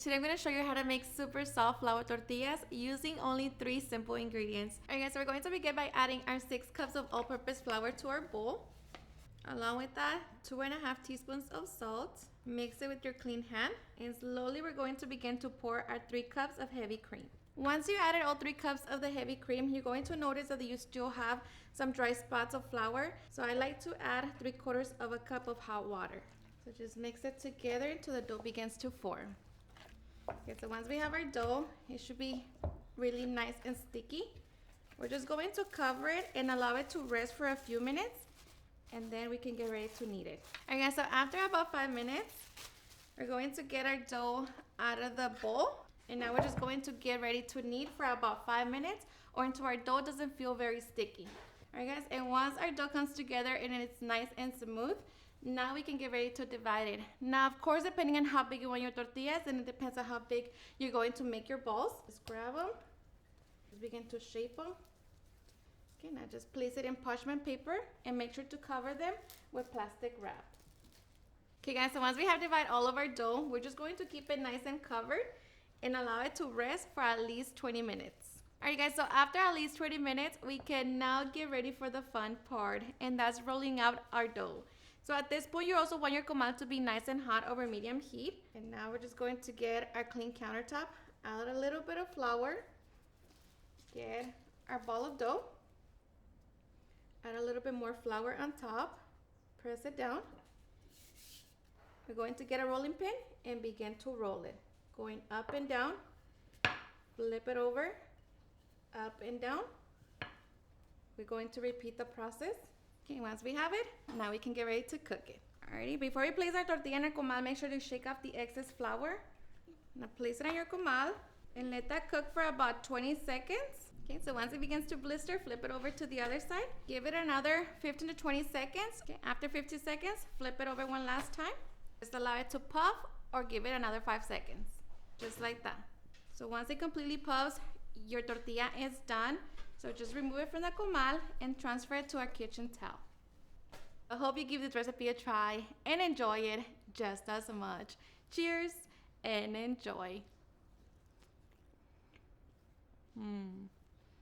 Today I'm going to show you how to make super soft flour tortillas using only 3 simple ingredients. Alright guys, so we're going to begin by adding our 6 cups of all-purpose flour to our bowl. Along with that, 2.5 teaspoons of salt. Mix it with your clean hand, and slowly we're going to begin to pour our 3 cups of heavy cream. Once you added all 3 cups of the heavy cream, you're going to notice that you still have some dry spots of flour. So I like to add 3/4 of a cup of hot water. So just mix it together until the dough begins to form. Okay, so once we have our dough, it should be really nice and sticky. We're just going to cover it and allow it to rest for a few minutes, and then we can get ready to knead it. Alright guys, so after about 5 minutes, we're going to get our dough out of the bowl, and now we're just going to get ready to knead for about 5 minutes or until our dough doesn't feel very sticky. Alright guys, and once our dough comes together and it's nice and smooth, now we can get ready to divide it. Now, of course, depending on how big you want your tortillas, and it depends on how big you're going to make your balls. Just grab them, just begin to shape them. Okay, now just place it in parchment paper and make sure to cover them with plastic wrap. Okay guys, so once we have divided all of our dough, we're just going to keep it nice and covered and allow it to rest for at least 20 minutes. Alright guys, so after at least 20 minutes, we can now get ready for the fun part, and that's rolling out our dough. So at this point, you also want your comal to be nice and hot over medium heat. And now we're just going to get our clean countertop, add a little bit of flour, get our ball of dough, add a little bit more flour on top, press it down. We're going to get a rolling pin and begin to roll it. Going up and down, flip it over, up and down. We're going to repeat the process. Okay, once we have it, now we can get ready to cook it. Alrighty, before we place our tortilla in our comal, make sure to shake off the excess flour. Now place it on your comal and let that cook for about 20 seconds. Okay, so once it begins to blister, flip it over to the other side. Give it another 15 to 20 seconds. Okay, after 50 seconds, flip it over one last time. Just allow it to puff or give it another 5 seconds. Just like that. So once it completely puffs, your tortilla is done. So just remove it from the comal and transfer it to our kitchen towel. I hope you give this recipe a try and enjoy it just as much. Cheers and enjoy.